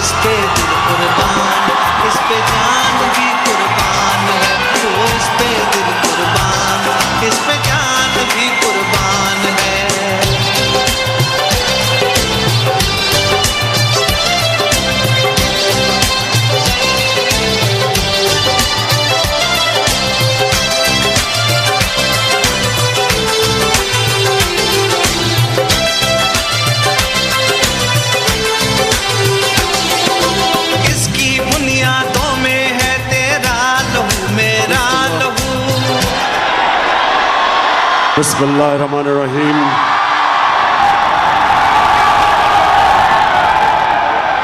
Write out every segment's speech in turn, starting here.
इस पे दिल कुर्बान, इस पे जान भी कुर्बान है। वो इस पे दिल कुर्बान, इस पे जान भी कुर्बान है। बिस्मिल्लाहिर्रहमानिर्रहीम।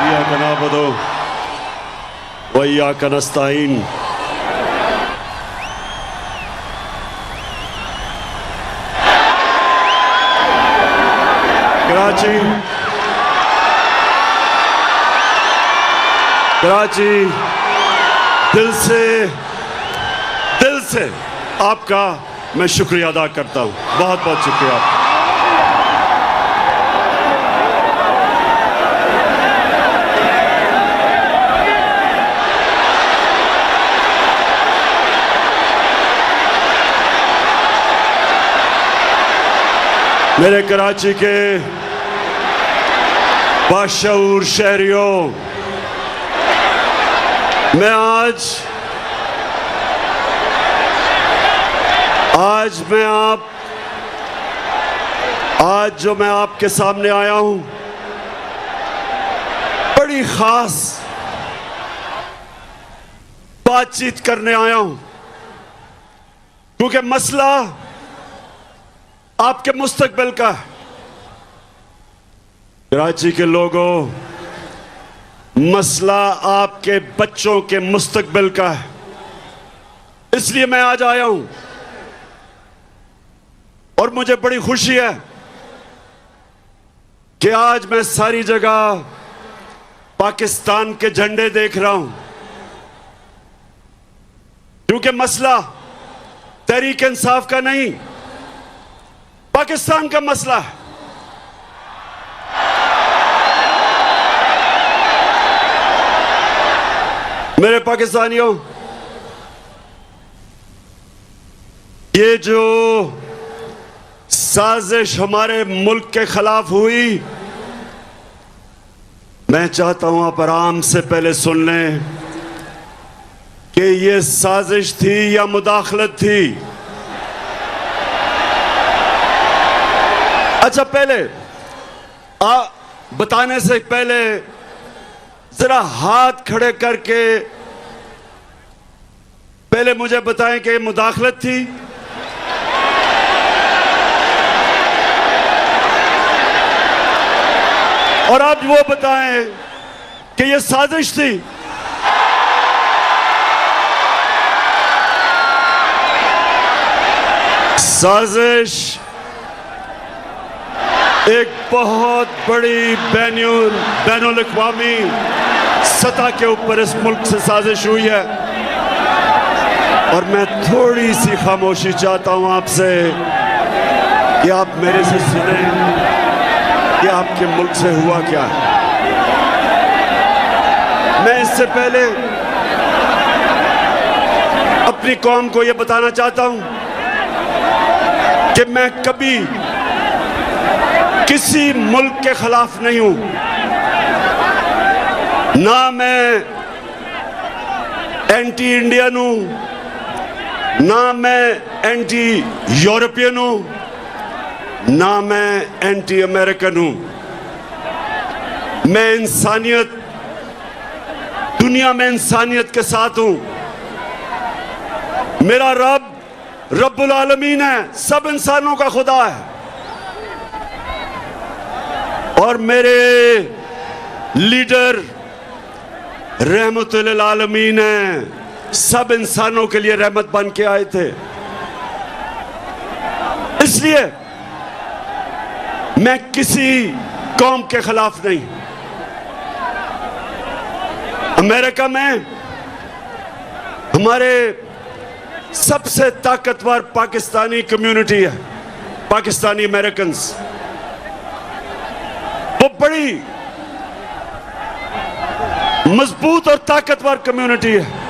इय्याका नअबुदु व इय्याका नस्तईन। कराची दिल से आपका मैं शुक्रिया अदा करता हूँ। बहुत बहुत शुक्रिया आपका। मेरे कराची के बाशऊर शहरियों, मैं आज जो मैं आपके सामने आया हूं, बड़ी खास बातचीत करने आया हूं, क्योंकि मसला आपके मुस्तकबिल का है। कराची के लोगों, मसला आपके बच्चों के मुस्तकबिल का है। इसलिए मैं आज आया हूं और मुझे बड़ी खुशी है कि आज मैं सारी जगह पाकिस्तान के झंडे देख रहा हूं, क्योंकि मसला तहरीक इंसाफ का नहीं, पाकिस्तान का मसला है। मेरे पाकिस्तानियों, ये जो साजिश हमारे मुल्क के खिलाफ हुई, मैं चाहता हूं आप आराम से पहले सुन लें कि ये साजिश थी या मुदाखलत थी। अच्छा, पहले बताने से पहले जरा हाथ खड़े करके पहले मुझे बताएं कि मुदाखलत थी और आप वो बताएं कि ये साजिश थी। साजिश एक बहुत बड़ी बैनुल अक़वामी सतह के ऊपर इस मुल्क से साजिश हुई है, और मैं थोड़ी सी खामोशी चाहता हूं आपसे कि आप मेरे से सुने कि आपके मुल्क से हुआ क्या है। मैं इससे पहले अपनी कौम को यह बताना चाहता हूं कि मैं कभी किसी मुल्क के खिलाफ नहीं हूं, ना मैं एंटी इंडियन हूं, ना मैं एंटी यूरोपियन हूं, ना मैं एंटी अमेरिकन हूं। मैं इंसानियत, दुनिया में इंसानियत के साथ हूं। मेरा रब रब्बुल आलमीन है, सब इंसानों का खुदा है, और मेरे लीडर रहमतुल आलमीन है, सब इंसानों के लिए रहमत बन के आए थे। इसलिए मैं किसी कौम के खिलाफ नहीं। अमेरिका में हमारे सबसे ताकतवर पाकिस्तानी कम्युनिटी है, पाकिस्तानी अमेरिकन्स। वो बड़ी मजबूत और ताकतवर कम्युनिटी है।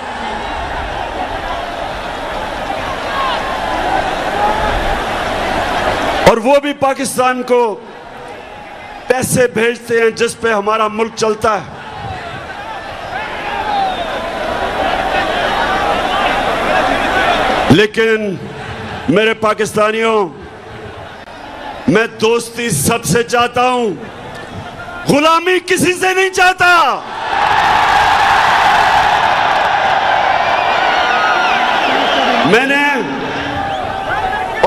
और वो भी पाकिस्तान को पैसे भेजते हैं जिस पे हमारा मुल्क चलता है। लेकिन मेरे पाकिस्तानियों, मैं दोस्ती सबसे चाहता हूं, गुलामी किसी से नहीं चाहता। मैंने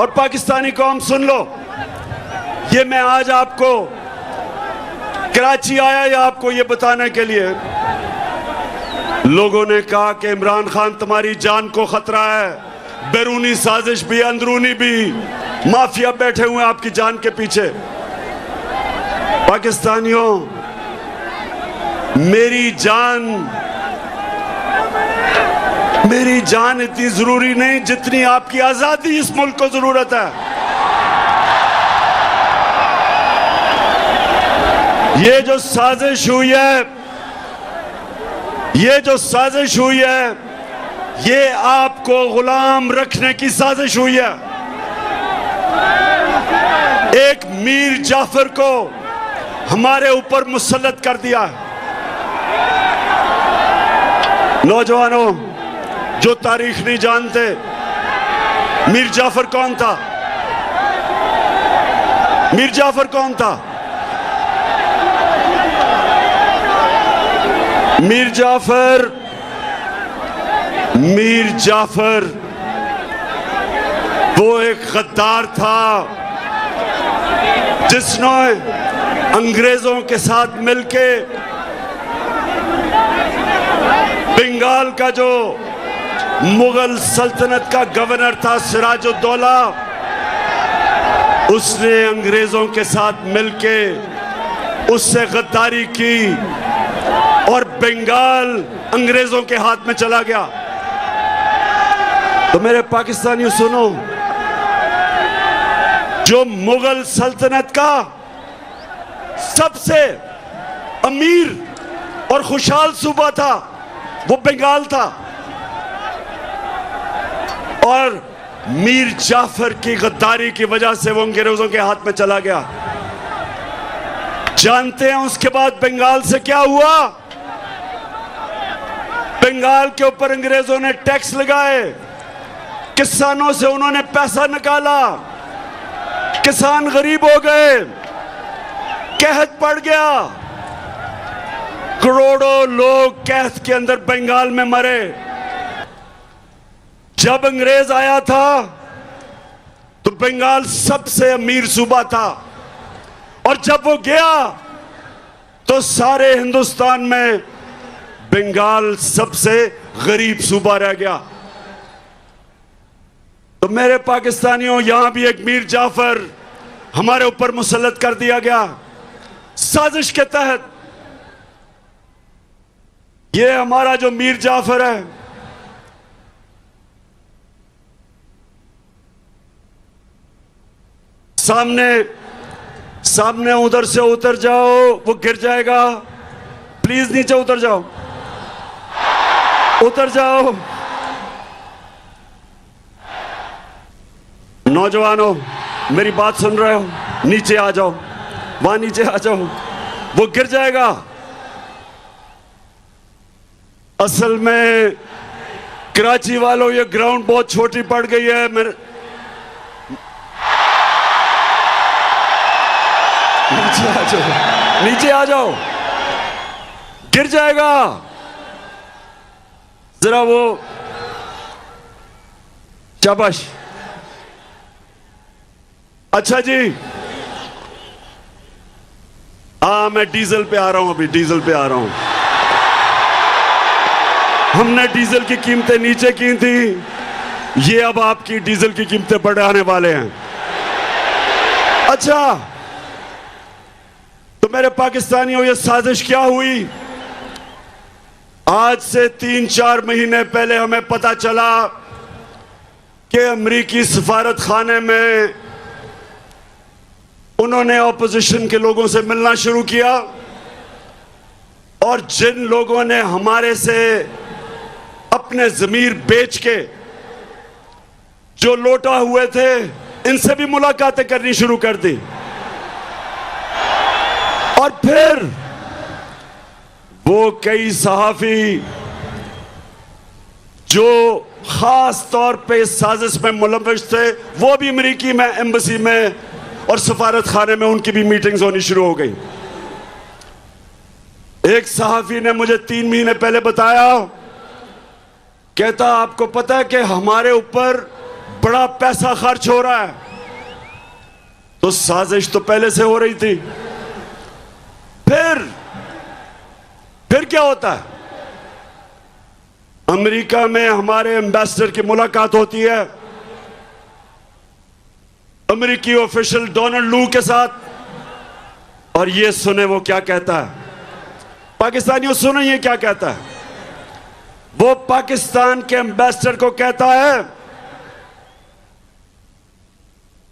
और पाकिस्तानी कौम सुन लो, ये मैं आज आपको कराची आया या आपको ये बताने के लिए, लोगों ने कहा कि इमरान खान तुम्हारी जान को खतरा है, बैरूनी साजिश भी अंदरूनी भी, माफिया बैठे हुए आपकी जान के पीछे। पाकिस्तानियों, मेरी जान इतनी जरूरी नहीं जितनी आपकी आजादी इस मुल्क को जरूरत है। ये जो साजिश हुई है, ये आपको गुलाम रखने की साजिश हुई है। एक मीर जाफर को हमारे ऊपर मुसल्लत कर दिया है। नौजवानों जो तारीख नहीं जानते, मीर जाफर कौन था? मीर जाफर कौन था? मीर जाफर वो एक गद्दार था जिसने अंग्रेजों के साथ मिलके बंगाल का जो मुगल सल्तनत का गवर्नर था सिराजुद्दौला, उसने अंग्रेजों के साथ मिलके उससे गद्दारी की और बंगाल अंग्रेजों के हाथ में चला गया। तो मेरे पाकिस्तानियों सुनो, जो मुगल सल्तनत का सबसे अमीर और खुशहाल सूबा था वो बंगाल था, और मीर जाफर की गद्दारी की वजह से वो अंग्रेजों के हाथ में चला गया। जानते हैं उसके बाद बंगाल से क्या हुआ? बंगाल के ऊपर अंग्रेजों ने टैक्स लगाए, किसानों से उन्होंने पैसा निकाला, किसान गरीब हो गए, कहत पड़ गया, करोड़ों लोग कहत के अंदर बंगाल में मरे। जब अंग्रेज आया था तो बंगाल सबसे अमीर सूबा था, और जब वो गया तो सारे हिंदुस्तान में बंगाल सबसे गरीब सूबा रह गया। तो मेरे पाकिस्तानियों, यहां भी एक मीर जाफर हमारे ऊपर मुसल्लत कर दिया गया साजिश के तहत। ये हमारा जो मीर जाफर है, सामने उधर से उतर जाओ, वो गिर जाएगा। प्लीज नीचे उतर जाओ, उतर जाओ। नौजवानों, मेरी बात सुन रहे हो? नीचे आ जाओ, वहां नीचे आ जाओ, वो गिर जाएगा। असल में कराची वालों, ये ग्राउंड बहुत छोटी पड़ गई है। मेरे नीचे आ जाओ, नीचे आ जाओ, गिर जाएगा। जरा वो, शाबाश। अच्छा जी, मैं डीजल पे आ रहा हूं, अभी डीजल पे आ रहा हूं। हमने डीजल की कीमतें नीचे की थी, ये अब आपकी डीजल की कीमतें बढ़ाने वाले हैं। अच्छा, तो मेरे पाकिस्तानियों, ये साजिश क्या हुई? आज से 3-4 महीने पहले हमें पता चला कि अमेरिकी सफारत खाने में उन्होंने ऑपोजिशन के लोगों से मिलना शुरू किया और जिन लोगों ने हमारे से अपने ज़मीर बेच के जो लौटा हुए थे, इनसे भी मुलाकातें करनी शुरू कर दी। और फिर वो कई सहाफ़ी जो खास तौर पे इस साजिश में मुलव्वस थे, वो भी अमेरिकी में एम्बेसी में और सफारत खाने में उनकी भी मीटिंग्स होनी शुरू हो गई। एक सहाफ़ी ने मुझे 3 महीने पहले बताया, कहता आपको पता है कि हमारे ऊपर बड़ा पैसा खर्च हो रहा है। तो साजिश तो पहले से हो रही थी। फिर क्या होता है? अमेरिका में हमारे एम्बेसडर की मुलाकात होती है अमेरिकी ऑफिशियल डोनाल्ड लू के साथ, और ये सुने वो क्या कहता है। पाकिस्तानियों सुने ये क्या कहता है। वो पाकिस्तान के एम्बेसडर को कहता है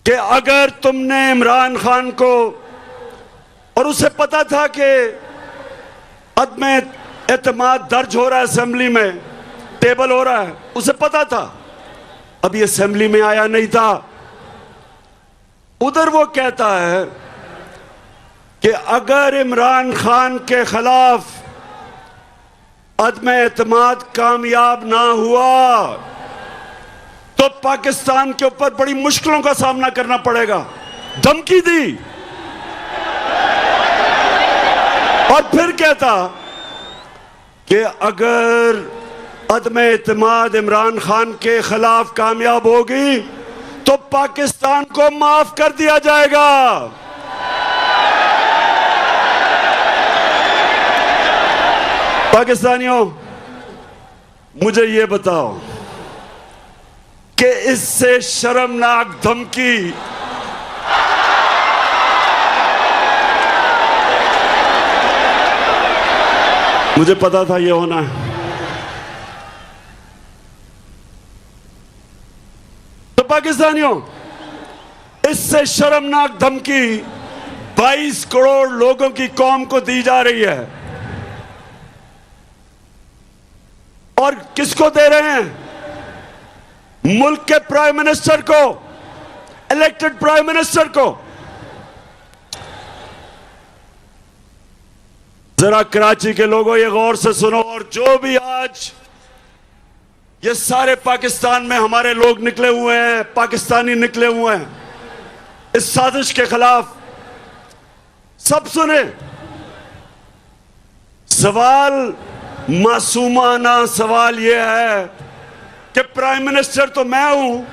कि अगर तुमने इमरान खान को, और उसे पता था कि अदम एतमाद दर्ज हो रहा है, असेंबली में टेबल हो रहा है, उसे पता था, अभी असेंबली में आया नहीं था। उधर वो कहता है कि अगर इमरान खान के खिलाफ अदम एतमाद कामयाब ना हुआ तो पाकिस्तान के ऊपर बड़ी मुश्किलों का सामना करना पड़ेगा। धमकी दी। और फिर कहता कि अगर अदम एतमाद इमरान खान के खिलाफ कामयाब होगी तो पाकिस्तान को माफ कर दिया जाएगा। पाकिस्तानियों, मुझे ये बताओ कि इससे शर्मनाक धमकी मुझे पता था ये होना है। तो पाकिस्तानियों, इससे शर्मनाक धमकी 22 करोड़ लोगों की कौम को दी जा रही है। और किसको दे रहे हैं? मुल्क के प्राइम मिनिस्टर को, इलेक्टेड प्राइम मिनिस्टर को। जरा कराची के लोगों ये गौर से सुनो, और जो भी आज ये सारे पाकिस्तान में हमारे लोग निकले हुए हैं, पाकिस्तानी निकले हुए हैं इस साजिश के खिलाफ, सब सुने। सवाल मासूमाना सवाल यह है कि प्राइम मिनिस्टर तो मैं हूं,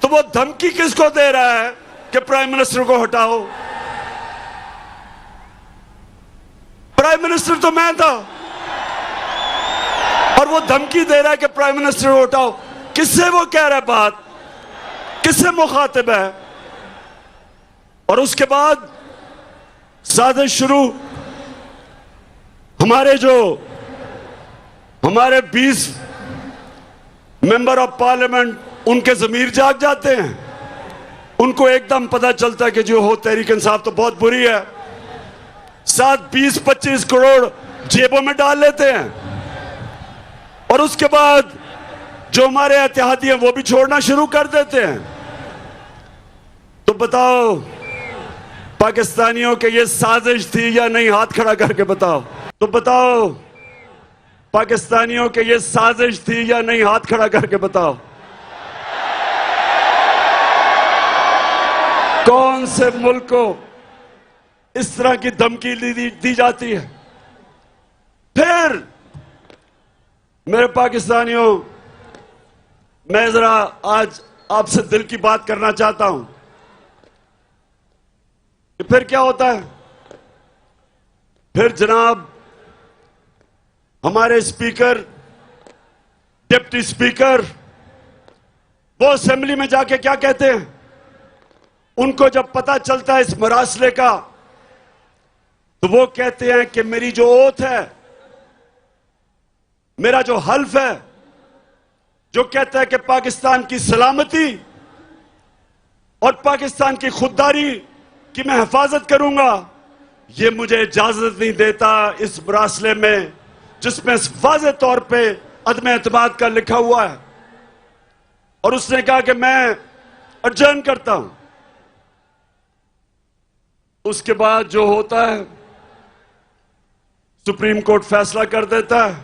तो वो धमकी किसको दे रहा है कि प्राइम मिनिस्टर को हटाओ? प्राइम मिनिस्टर तो मैं था, और वो धमकी दे रहा है कि प्राइम मिनिस्टर को हटाओ। किससे वो कह रहा है बात? किससे मुखातिब है? और उसके बाद साजिश शुरू। हमारे 20 मेंबर ऑफ पार्लियामेंट, उनके ज़मीर जाग जाते हैं। उनको एकदम पता चलता है कि जो हो तहरीक इंसाफ तो बहुत बुरी है। साथ 20-25 करोड़ जेबों में डाल लेते हैं, और उसके बाद जो हमारे एहतियाती हैं वो भी छोड़ना शुरू कर देते हैं। तो बताओ पाकिस्तानियों के ये साजिश थी या नहीं? हाथ खड़ा करके बताओ। तो बताओ पाकिस्तानियों के ये साजिश थी या नहीं? हाथ खड़ा करके बताओ। कौन से मुल्क को इस तरह की धमकी दी जाती है? फिर मेरे पाकिस्तानियों, मैं जरा आज आपसे दिल की बात करना चाहता हूं कि फिर क्या होता है। फिर जनाब हमारे स्पीकर, डिप्टी स्पीकर, वो असेंबली में जाके क्या कहते हैं? उनको जब पता चलता है इस मरासले का, तो वो कहते हैं कि मेरी जो ओथ है, मेरा जो हल्फ है, जो कहता है कि पाकिस्तान की सलामती और पाकिस्तान की खुददारी की मैं हिफाजत करूंगा, ये मुझे इजाजत नहीं देता इस मुरासले में जिसमें वाज़ेह तौर पे अदम एतमाद का लिखा हुआ है। और उसने कहा कि मैं अर्जन करता हूं। उसके बाद जो होता है, सुप्रीम कोर्ट फैसला कर देता है,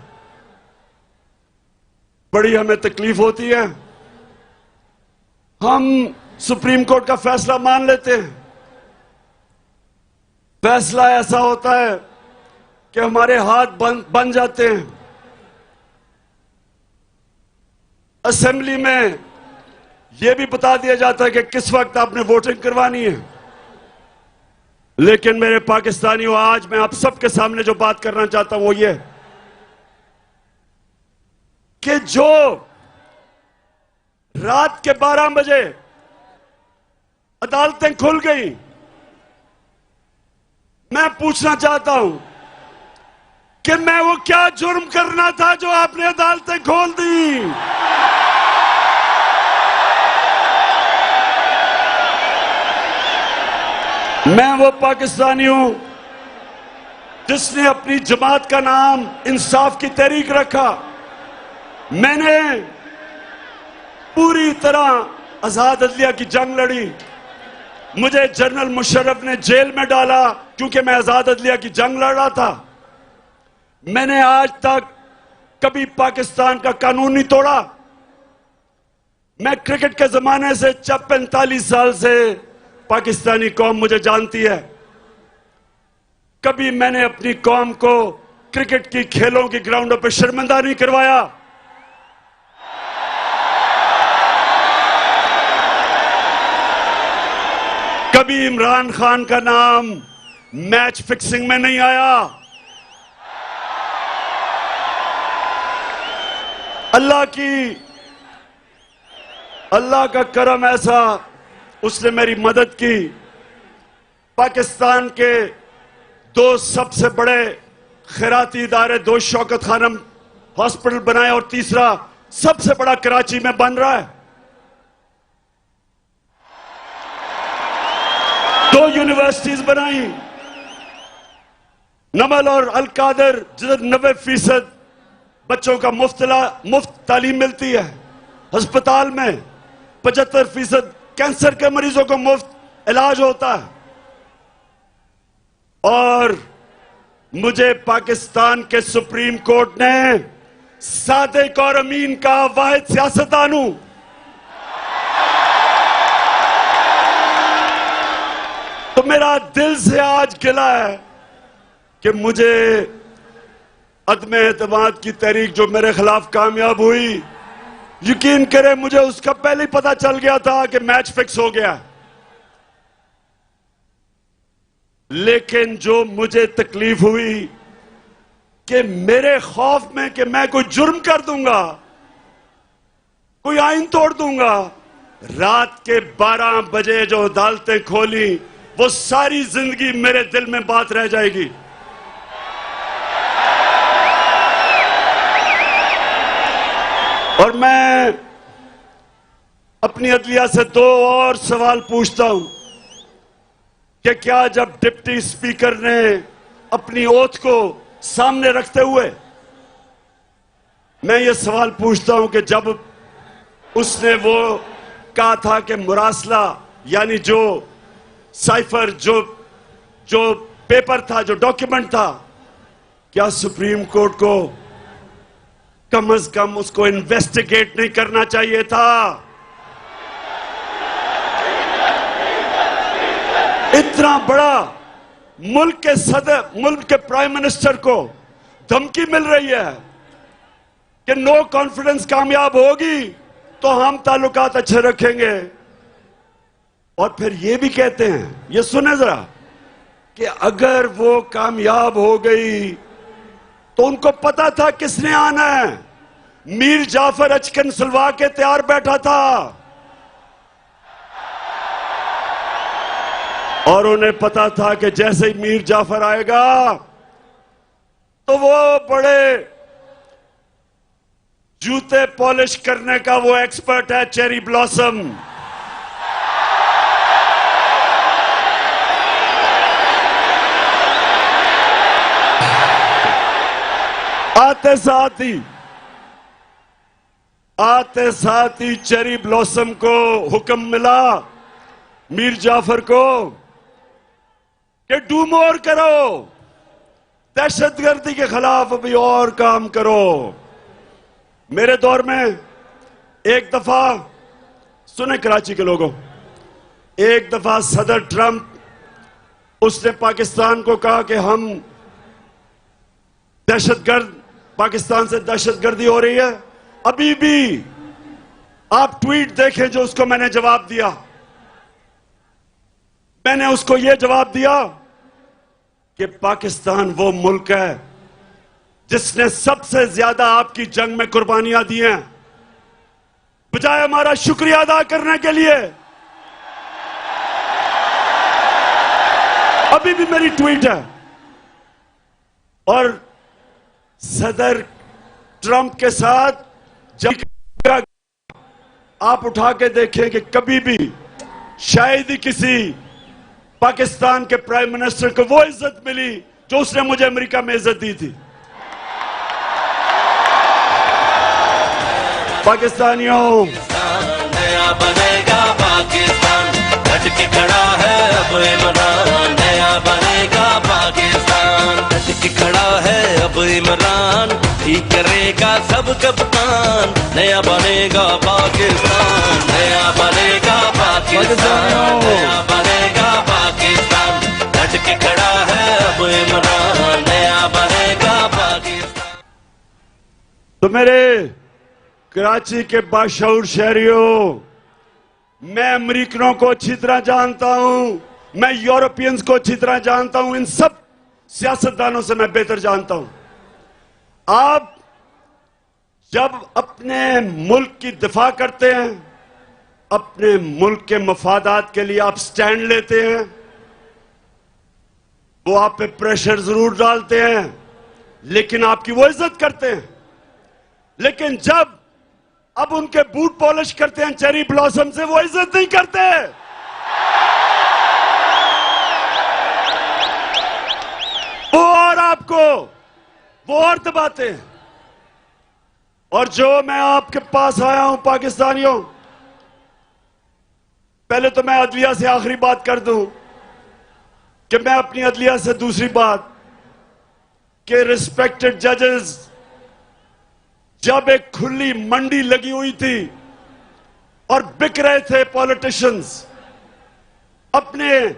बड़ी हमें तकलीफ होती है। हम सुप्रीम कोर्ट का फैसला मान लेते हैं। फैसला ऐसा होता है कि हमारे हाथ बन जाते हैं। असेंबली में यह भी बता दिया जाता है कि किस वक्त आपने वोटिंग करवानी है। लेकिन मेरे पाकिस्तानियों, आज मैं आप सबके सामने जो बात करना चाहता हूं वो ये कि जो रात के 12 बजे अदालतें खुल गई, मैं पूछना चाहता हूं कि मैं वो क्या जुर्म करना था जो आपने अदालतें खोल दी। मैं वो पाकिस्तानी हूं जिसने अपनी जमात का नाम इंसाफ की तहरीक रखा। मैंने पूरी तरह आजाद अदलिया की जंग लड़ी। मुझे जनरल मुशर्रफ ने जेल में डाला क्योंकि मैं आजाद अदलिया की जंग लड़ रहा था। मैंने आज तक कभी पाकिस्तान का कानून नहीं तोड़ा। मैं क्रिकेट के जमाने से 45 साल से पाकिस्तानी कौम मुझे जानती है। कभी मैंने अपनी कौम को क्रिकेट की खेलों की ग्राउंडों पर शर्मिंदा नहीं करवाया। कभी इमरान खान का नाम मैच फिक्सिंग में नहीं आया। अल्लाह का करम ऐसा, उसने मेरी मदद की। पाकिस्तान के 2 सबसे बड़े खैराती इदारे, 2 शौकत खानम हॉस्पिटल बनाए और तीसरा सबसे बड़ा कराची में बन रहा है। 2 यूनिवर्सिटीज बनाई, नमल और अल कादर, जिधर 90% बच्चों का मुफ्त तालीम मिलती है। अस्पताल में 75% कैंसर के मरीजों को मुफ्त इलाज होता है। और मुझे पाकिस्तान के सुप्रीम कोर्ट ने सादिक और अमीन का वाहिद सियासतदान हूं। तो मेरा दिल से आज गिला है कि मुझे अदम एतमाद की तहरीक जो मेरे खिलाफ कामयाब हुई, यकीन करें मुझे उसका पहले ही पता चल गया था कि मैच फिक्स हो गया। लेकिन जो मुझे तकलीफ हुई कि मेरे खौफ में कि मैं कोई जुर्म कर दूंगा, कोई आइन तोड़ दूंगा, रात के 12 बजे जो अदालतें खोली वो सारी जिंदगी मेरे दिल में बात रह जाएगी। और मैं अपनी अदलिया से 2 और सवाल पूछता हूं कि क्या जब डिप्टी स्पीकर ने अपनी ओथ को सामने रखते हुए, मैं ये सवाल पूछता हूं कि जब उसने वो कहा था कि मुरासला यानी जो साइफर, जो पेपर था, जो डॉक्यूमेंट था, क्या सुप्रीम कोर्ट को कम से कम उसको इन्वेस्टिगेट नहीं करना चाहिए था? इतना बड़ा मुल्क के सदर, मुल्क के प्राइम मिनिस्टर को धमकी मिल रही है कि नो कॉन्फिडेंस कामयाब होगी तो हम ताल्लुकात अच्छे रखेंगे। और फिर ये भी कहते हैं, ये सुने जरा, कि अगर वो कामयाब हो गई तो उनको पता था किसने आना है। मीर जाफर अचकन सुलवा के तैयार बैठा था और उन्हें पता था कि जैसे ही मीर जाफर आएगा तो वो बड़े जूते पॉलिश करने का वो एक्सपर्ट है, चेरी ब्लॉसम। आते साथ ही चेरी ब्लॉसम को हुक्म मिला, मीर जाफर को, कि डू मोर करो, दहशतगर्दी के खिलाफ अभी और काम करो। मेरे दौर में एक दफा, सुने कराची के लोगों, एक दफा सदर ट्रंप, उसने पाकिस्तान को कहा कि हम दहशतगर्द, पाकिस्तान से दहशतगर्दी हो रही है। अभी भी आप ट्वीट देखें जो उसको मैंने जवाब दिया। मैंने उसको यह जवाब दिया कि पाकिस्तान वो मुल्क है जिसने सबसे ज्यादा आपकी जंग में कुर्बानियां दी हैं, बजाय हमारा शुक्रिया अदा करने के लिए। अभी भी मेरी ट्वीट है। और सदर ट्रंप के साथ जब आप उठा के देखें कि कभी भी शायद ही किसी पाकिस्तान के प्राइम मिनिस्टर को वो इज्जत मिली जो उसने मुझे अमेरिका में इज्जत दी थी। पाकिस्तानियों, नया बनेगा पाकिस्तान, डट के खड़ा है अब इमरान। नया बनेगा पाकिस्तान, डट के खड़ा है अब इमरान। ठीक करेगा सब कप्तान, नया बनेगा पाकिस्तान। नया बनेगा पाकिस्तान, नया बनेगा पाकिस्तान, डट के खड़ा है अब इमरान। नया बनेगा पाकिस्तान। तो मेरे कराची के बाशऊर शहरियों, मैं अमेरिकनों को अच्छी तरह जानता हूं, मैं यूरोपियंस को अच्छी तरह जानता हूं, इन सब सियासतदानों से मैं बेहतर जानता हूं। आप जब अपने मुल्क की दिफा करते हैं, अपने मुल्क के मफादात के लिए आप स्टैंड लेते हैं, वो आप पे प्रेशर जरूर डालते हैं, लेकिन आपकी वो इज्जत करते हैं। लेकिन जब अब उनके बूट पॉलिश करते हैं चेरी ब्लॉसम से, वो इज्जत नहीं करते। वो और आपको वो और दबाते हैं। और जो मैं आपके पास आया हूं पाकिस्तानियों, पहले तो मैं अदलिया से आखिरी बात कर दूं कि मैं अपनी अदलिया से दूसरी बात कि रिस्पेक्टेड जजेस, जब एक खुली मंडी लगी हुई थी और बिक रहे थे पॉलिटिशियंस, अपने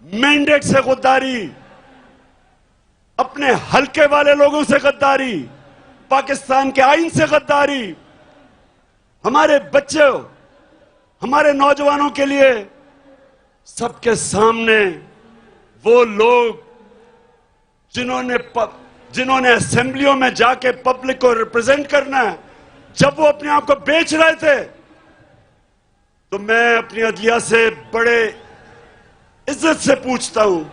मैंडेट से गद्दारी, अपने हल्के वाले लोगों से गद्दारी, पाकिस्तान के आईन से गद्दारी, हमारे बच्चों, हमारे नौजवानों के लिए सबके सामने वो लोग जिन्होंने असेंबलियों में जाके पब्लिक को रिप्रेजेंट करना है, जब वो अपने आप को बेच रहे थे, तो मैं अपनी अदलिया से बड़े इज्जत से पूछता हूं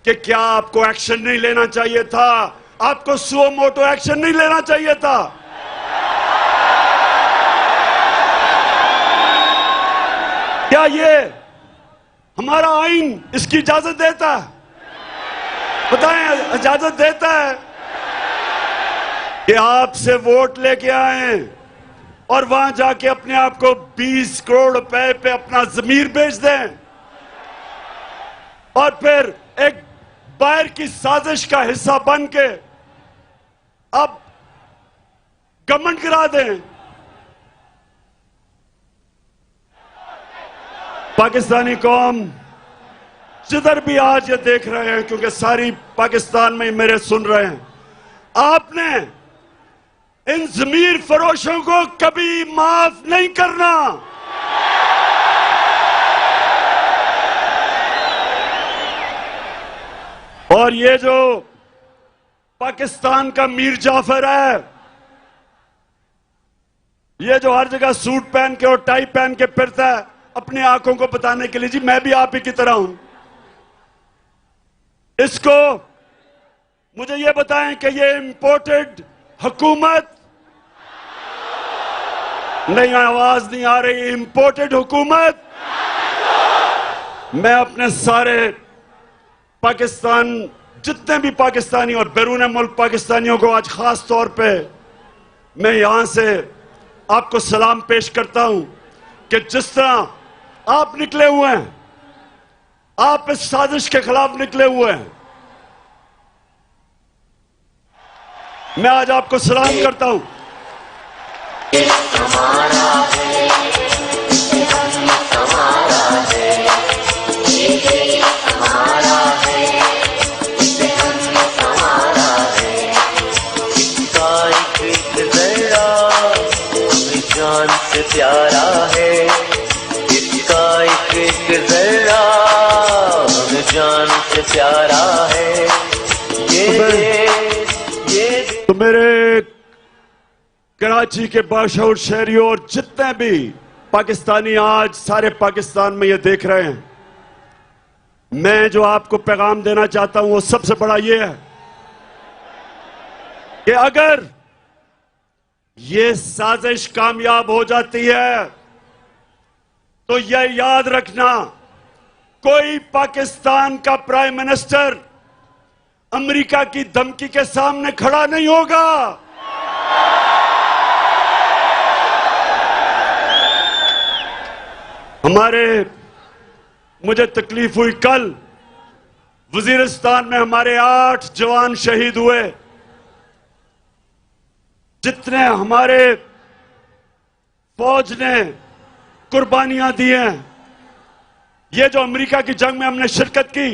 कि क्या आपको एक्शन नहीं लेना चाहिए था? आपको सुओ मोटो एक्शन नहीं लेना चाहिए था? क्या ये हमारा आईन इसकी इजाजत देता है? बताएं, इजाजत देता है कि आपसे वोट लेके आए और वहां जाके अपने आप को 20 करोड़ रुपए पे अपना जमीर बेच दें और फिर एक बाहर की साजिश का हिस्सा बन के अब घमंड गिरा दें? पाकिस्तानी कौम जिधर भी आज ये देख रहे हैं, क्योंकि सारी पाकिस्तान में मेरे सुन रहे हैं, आपने इन जमीर फरोशों को कभी माफ नहीं करना। और ये जो पाकिस्तान का मीर जाफर है, ये जो हर जगह सूट पहन के और टाई पहन के फिरता है अपनी आंखों को बताने के लिए, जी मैं भी आप ही की तरह हूं, इसको मुझे ये बताएं कि ये इंपोर्टेड हुकूमत नहीं, आवाज नहीं आ रही, इंपोर्टेड हुकूमत। मैं अपने सारे पाकिस्तान जितने भी पाकिस्तानी और बैरून मुल्क पाकिस्तानियों को आज खास तौर पे मैं यहां से आपको सलाम पेश करता हूं कि जिस तरह आप निकले हुए हैं, आप इस साजिश के खिलाफ निकले हुए हैं, मैं आज आपको सलाम करता हूं। जान से प्यारा है इसका एक जरा, जान से प्यारा है ये तो मेरे कराची के बाशऊर शहरियों और जितने भी पाकिस्तानी आज सारे पाकिस्तान में ये देख रहे हैं, मैं जो आपको पैगाम देना चाहता हूं वो सबसे बड़ा ये है कि अगर ये साजिश कामयाब हो जाती है तो यह याद रखना, कोई पाकिस्तान का प्राइम मिनिस्टर अमेरिका की धमकी के सामने खड़ा नहीं होगा। मुझे तकलीफ हुई, कल वजीरिस्तान में हमारे 8 जवान शहीद हुए। जितने हमारे फौज ने कुर्बानियां दी हैं, ये जो अमेरिका की जंग में हमने शिरकत की,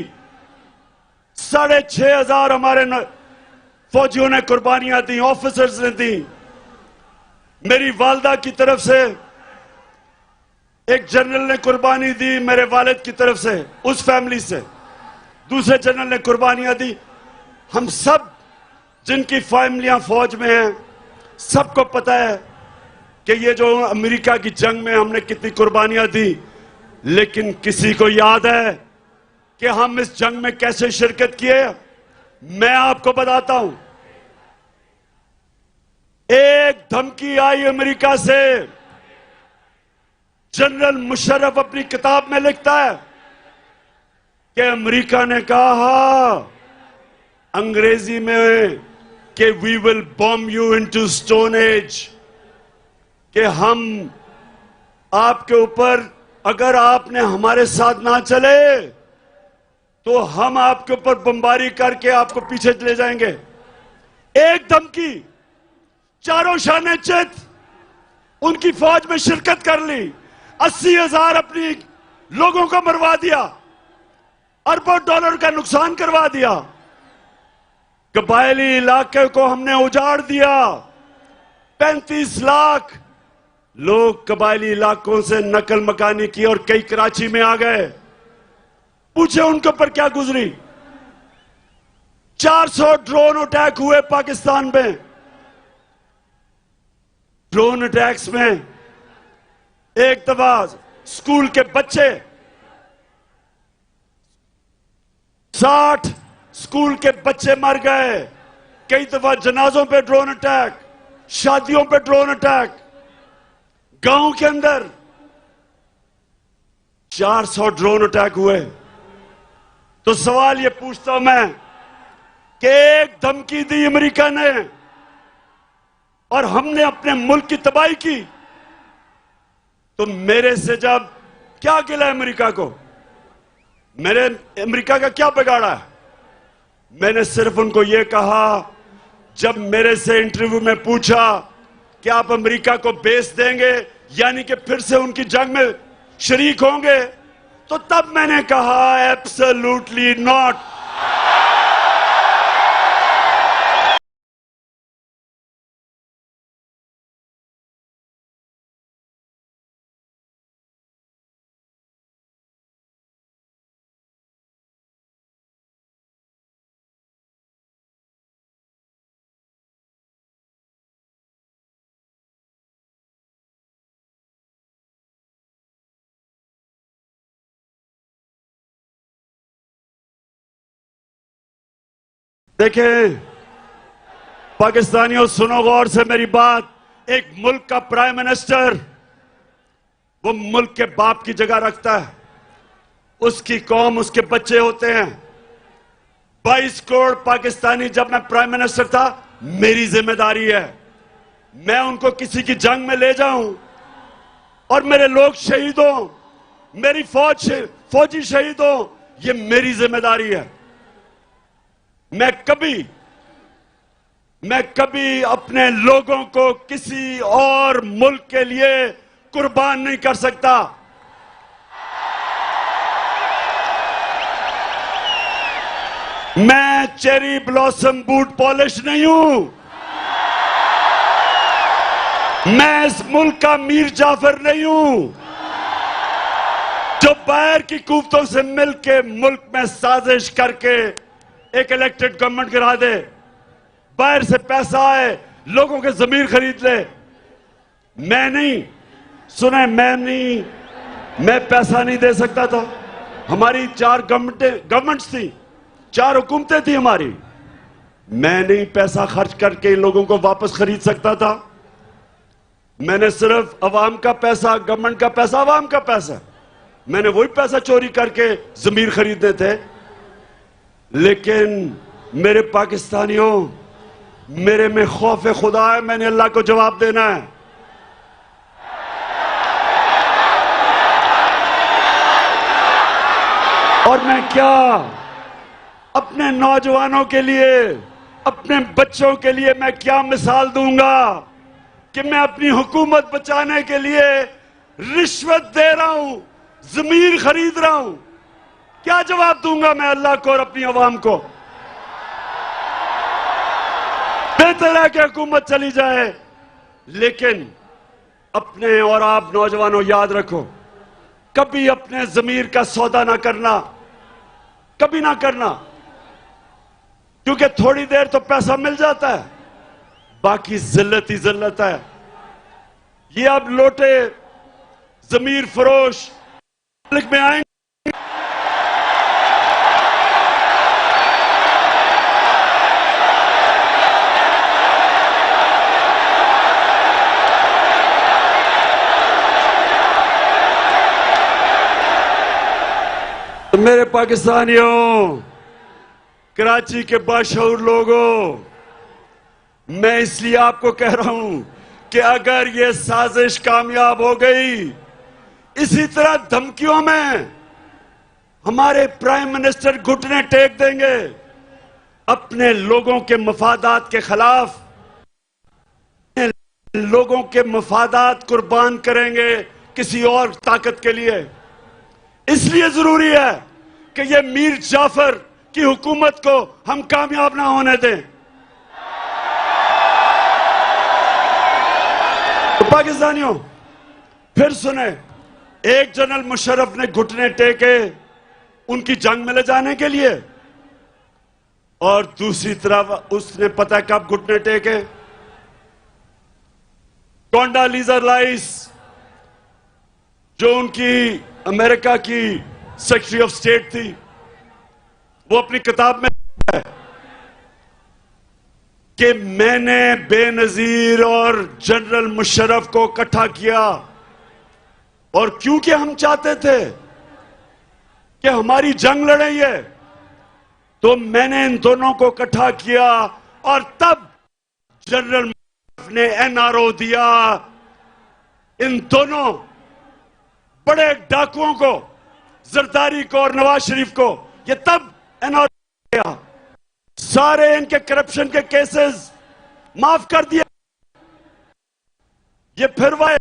6,500 हमारे फौजियों ने कुर्बानियां दी, ऑफिसर्स ने दी। मेरी वालदा की तरफ से एक जनरल ने कुर्बानी दी, मेरे वालिद की तरफ से, उस फैमिली से दूसरे जनरल ने कुर्बानियां दी। हम सब जिनकी फैमिलियां फौज में हैं, सबको पता है कि ये जो अमेरिका की जंग में हमने कितनी कुर्बानियां दी। लेकिन किसी को याद है कि हम इस जंग में कैसे शिरकत किए? मैं आपको बताता हूं। एक धमकी आई अमेरिका से, जनरल मुशर्रफ अपनी किताब में लिखता है कि अमेरिका ने कहा अंग्रेजी में कि we will bomb you into stone age, कि हम आपके ऊपर, अगर आपने हमारे साथ ना चले तो हम आपके ऊपर बमबारी करके आपको पीछे ले जाएंगे। एक धमकी, चारों शाने चित उनकी फौज में शिरकत कर ली, 80,000 अपनी लोगों को मरवा दिया, अरबों डॉलर का नुकसान करवा दिया। कबायली इलाके को हमने उजाड़ दिया। 35 लाख लोग कबायली इलाकों से नकल मकानी की और कई कराची में आ गए। पूछे उनके ऊपर क्या गुजरी। 400 ड्रोन अटैक हुए पाकिस्तान में। ड्रोन अटैक्स में एक दफा स्कूल के बच्चे, 60 स्कूल के बच्चे मर गए। कई दफा जनाजों पे ड्रोन अटैक, शादियों पे ड्रोन अटैक, गांव के अंदर 400 ड्रोन अटैक हुए। तो सवाल ये पूछता हूं मैं कि एक धमकी दी अमेरिका ने और हमने अपने मुल्क की तबाही की, तो मेरे से जब क्या गिला अमेरिका को? मैंने अमेरिका का क्या बिगाड़ा है? मैंने सिर्फ उनको यह कहा, जब मेरे से इंटरव्यू में पूछा कि आप अमेरिका को बेस देंगे, यानी कि फिर से उनकी जंग में शरीक होंगे, तो तब मैंने कहा एब्सोल्युटली नॉट। देखें पाकिस्तानियों, सुनो गौर से मेरी बात। एक मुल्क का प्राइम मिनिस्टर वो मुल्क के बाप की जगह रखता है। उसकी कौम उसके बच्चे होते हैं। 22 करोड़ पाकिस्तानी जब मैं प्राइम मिनिस्टर था, मेरी जिम्मेदारी है मैं उनको किसी की जंग में ले जाऊं और मेरे लोग शहीद हों, मेरी फौजी शहीद हों, ये मेरी जिम्मेदारी है। मैं कभी अपने लोगों को किसी और मुल्क के लिए कुर्बान नहीं कर सकता। मैं चेरी ब्लॉसम बूट पॉलिश नहीं हूं। मैं इस मुल्क का मीर जाफर नहीं हूं जो बाहर की कुव्वतों से मिलकर मुल्क में साजिश करके एक इलेक्टेड गवर्नमेंट गिरा दे, बाहर से पैसा आए, लोगों के जमीर खरीद ले। मैं नहीं, सुने, मैं पैसा नहीं दे सकता था। हमारी 4 गवर्नमेंट्स थी, 4 हुकूमतें थी हमारी। मैं नहीं पैसा खर्च करके इन लोगों को वापस खरीद सकता था। मैंने सिर्फ अवाम का पैसा, गवर्नमेंट का पैसा, अवाम का पैसा, मैंने वही पैसा चोरी करके जमीर खरीदने थे। लेकिन मेरे पाकिस्तानियों, मेरे में खौफ खुदा है, मैंने अल्लाह को जवाब देना है। और मैं क्या अपने नौजवानों के लिए, अपने बच्चों के लिए मैं क्या मिसाल दूंगा कि मैं अपनी हुकूमत बचाने के लिए रिश्वत दे रहा हूं, जमीर खरीद रहा हूं? क्या जवाब दूंगा मैं अल्लाह को और अपनी अवाम को? बेहतर है कि हुकूमत चली जाए, लेकिन अपने और आप नौजवानों याद रखो, कभी अपने जमीर का सौदा ना करना, कभी ना करना, क्योंकि थोड़ी देर तो पैसा मिल जाता है, बाकी जिल्लत ही जिल्लत है। ये अब लोटे जमीर फरोश मुल्क में आएंगे। तो मेरे पाकिस्तानियों, कराची के बाशऊर लोगों, मैं इसलिए आपको कह रहा हूं कि अगर ये साजिश कामयाब हो गई, इसी तरह धमकियों में हमारे प्राइम मिनिस्टर घुटने टेक देंगे, अपने लोगों के मफादात के खिलाफ लोगों के मफादात कुर्बान करेंगे किसी और ताकत के लिए। इसलिए जरूरी है कि ये मीर जाफर की हुकूमत को हम कामयाब ना होने दें। तो पाकिस्तानियों, फिर सुने, एक जनरल मुशर्रफ ने घुटने टेके उनकी जंग में ले जाने के लिए, और दूसरी तरफ उसने पता कब घुटने टेके? कोंडालीजा राइस, जो उनकी अमेरिका की सेक्रेटरी ऑफ स्टेट थी, वो अपनी किताब में है कि मैंने बेनजीर और जनरल मुशर्रफ को इकट्ठा किया, और क्योंकि हम चाहते थे कि हमारी जंग लड़े है, तो मैंने इन दोनों को इकट्ठा किया, और तब जनरल मुशर्रफ ने एनआरओ दिया इन दोनों बड़े डाकुओं को, जरदारी को और नवाज शरीफ को। ये तब एनआरओ दिया, सारे इनके करप्शन के केसेस माफ कर दिए। ये फिर वाए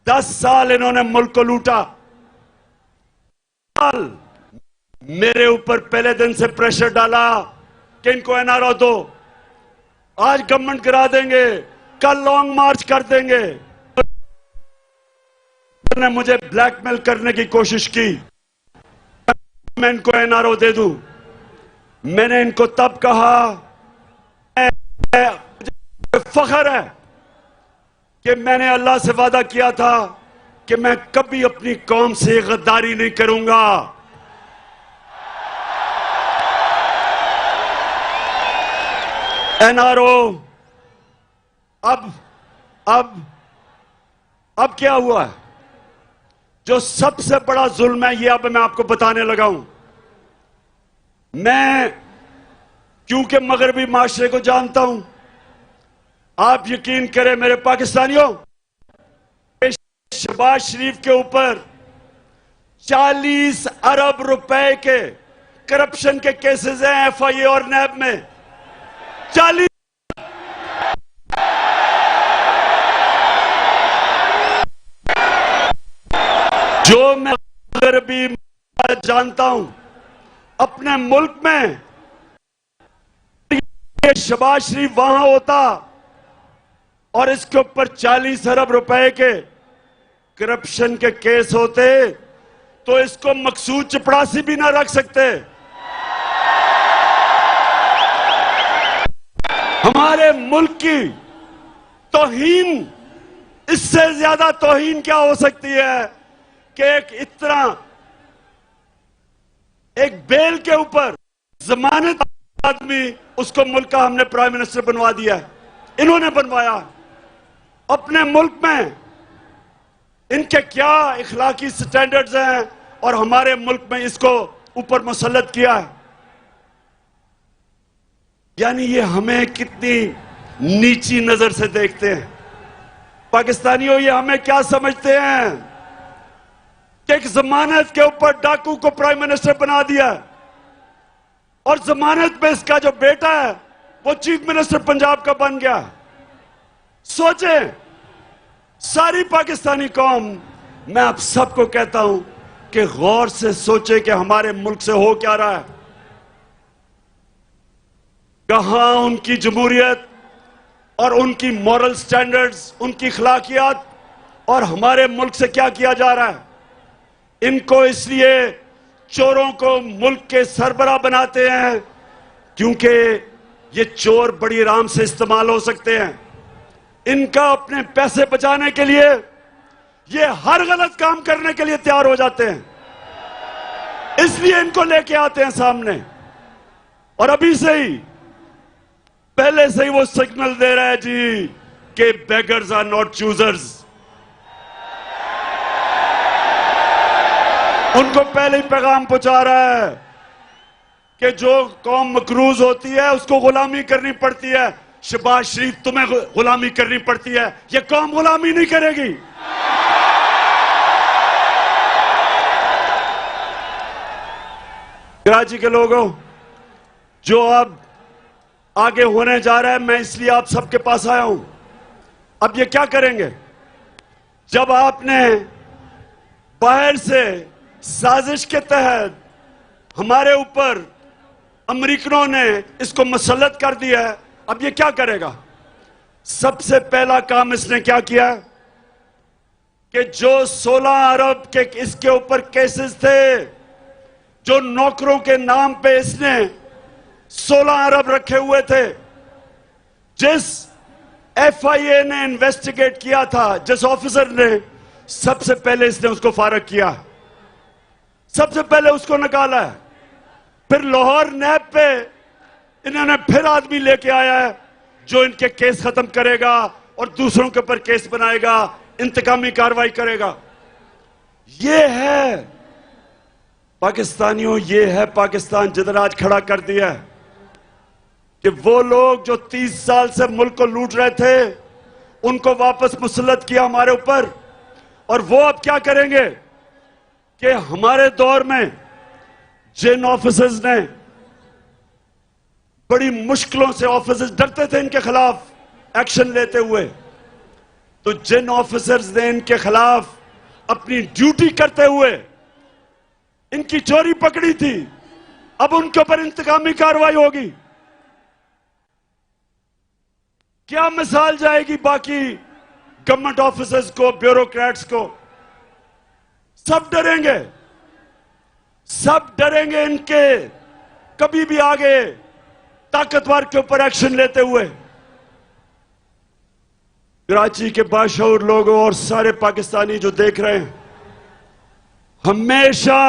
10 साल इन्होंने मुल्क को लूटा। मेरे ऊपर पहले दिन से प्रेशर डाला कि इनको एनआरओ दो, आज गवर्नमेंट गिरा देंगे, कल लॉन्ग मार्च कर देंगे। ने मुझे ब्लैकमेल करने की कोशिश की, मैं इनको एनआरओ दे दूं। मैंने इनको तब कहा, मुझे फख्र है कि मैंने अल्लाह से वादा किया था कि मैं कभी अपनी कौम से गद्दारी नहीं करूंगा। एनआरओ अब क्या हुआ है? जो सबसे बड़ा जुल्म है, ये अब मैं आपको बताने लगा हूं। मैं क्योंकि मगरबी माशरे को जानता हूं, आप यकीन करें मेरे पाकिस्तानियों, शहबाज शरीफ के ऊपर 40 अरब रुपए के करप्शन के केसेस हैं एफआईए और नैब में। 40 जो मैं मगरबी जानता हूं अपने मुल्क में, शहबाज शरीफ वहां होता और इसके ऊपर 40 अरब रुपए के करप्शन के केस होते तो इसको मकसूद चपड़ासी भी ना रख सकते। हमारे मुल्क की तौहीन, इससे ज्यादा तौहीन क्या हो सकती है कि एक बेल के ऊपर जमानत आदमी, उसको मुल्क का हमने प्राइम मिनिस्टर बनवा दिया है। इन्होंने बनवाया अपने मुल्क में। इनके क्या इखलाकी स्टैंडर्ड्स हैं और हमारे मुल्क में इसको ऊपर मुसल्लत किया है। यानी ये हमें कितनी नीची नजर से देखते हैं। पाकिस्तानियों, ये हमें क्या समझते हैं कि एक जमानत के ऊपर डाकू को प्राइम मिनिस्टर बना दिया और जमानत में इसका जो बेटा है वो चीफ मिनिस्टर पंजाब का बन गया। सोचें, सारी पाकिस्तानी कौम, मैं आप सबको कहता हूं कि गौर से सोचे कि हमारे मुल्क से हो क्या रहा है। कहां उनकी जमहूरियत और उनकी मॉरल स्टैंडर्ड्स, उनकी अखलाकियात, और हमारे मुल्क से क्या किया जा रहा है। इनको इसलिए चोरों को मुल्क के सरबराह बनाते हैं क्योंकि ये चोर बड़ी आराम से इस्तेमाल हो सकते हैं। इनका अपने पैसे बचाने के लिए ये हर गलत काम करने के लिए तैयार हो जाते हैं, इसलिए इनको लेके आते हैं सामने। और अभी से ही, पहले से ही वो सिग्नल दे रहा है जी कि बेगर्स आर नॉट चूजर्स। उनको पहले ही पैगाम पहुंचा रहा है कि जो कौम मकरूज होती है उसको गुलामी करनी पड़ती है। शहबाज शरीफ, तुम्हें गुलामी करनी पड़ती है, ये कौम गुलामी नहीं करेगी। कराची के लोगों, जो अब आगे होने जा रहा है, मैं इसलिए आप सबके पास आया हूं। अब ये क्या करेंगे? जब आपने बाहर से साजिश के तहत हमारे ऊपर अमरीकनों ने इसको मुसल्लत कर दिया है, अब ये क्या करेगा? सबसे पहला काम इसने क्या किया कि जो 16 अरब के इसके ऊपर केसेस थे, जो नौकरों के नाम पे इसने 16 अरब रखे हुए थे, जिस एफआईए ने इन्वेस्टिगेट किया था, जिस ऑफिसर ने, सबसे पहले इसने उसको फारग किया, सबसे पहले उसको निकाला है। फिर लाहौर नैब पे इन्होंने फिर आदमी लेके आया है जो इनके केस खत्म करेगा और दूसरों के ऊपर केस बनाएगा, इंतकामी कार्रवाई करेगा। ये है पाकिस्तानियों, ये है पाकिस्तान जिधर आज खड़ा कर दिया है कि वो लोग जो 30 साल से मुल्क को लूट रहे थे, उनको वापस मुसल्लत किया हमारे ऊपर। और वो अब क्या करेंगे कि हमारे दौर में जिन ऑफिसर्स ने बड़ी मुश्किलों से, ऑफिसर्स डरते थे इनके खिलाफ एक्शन लेते हुए, तो जिन ऑफिसर्स ने इनके खिलाफ अपनी ड्यूटी करते हुए इनकी चोरी पकड़ी थी, अब उनके ऊपर इंतकामी कार्रवाई होगी। क्या मिसाल जाएगी बाकी गवर्नमेंट ऑफिसर्स को, ब्यूरोक्रेट्स को? सब डरेंगे, सब डरेंगे इनके कभी भी आगे ताकतवर के ऊपर एक्शन लेते हुए। कराची के बाशऊर लोगों और सारे पाकिस्तानी जो देख रहे हैं, हमेशा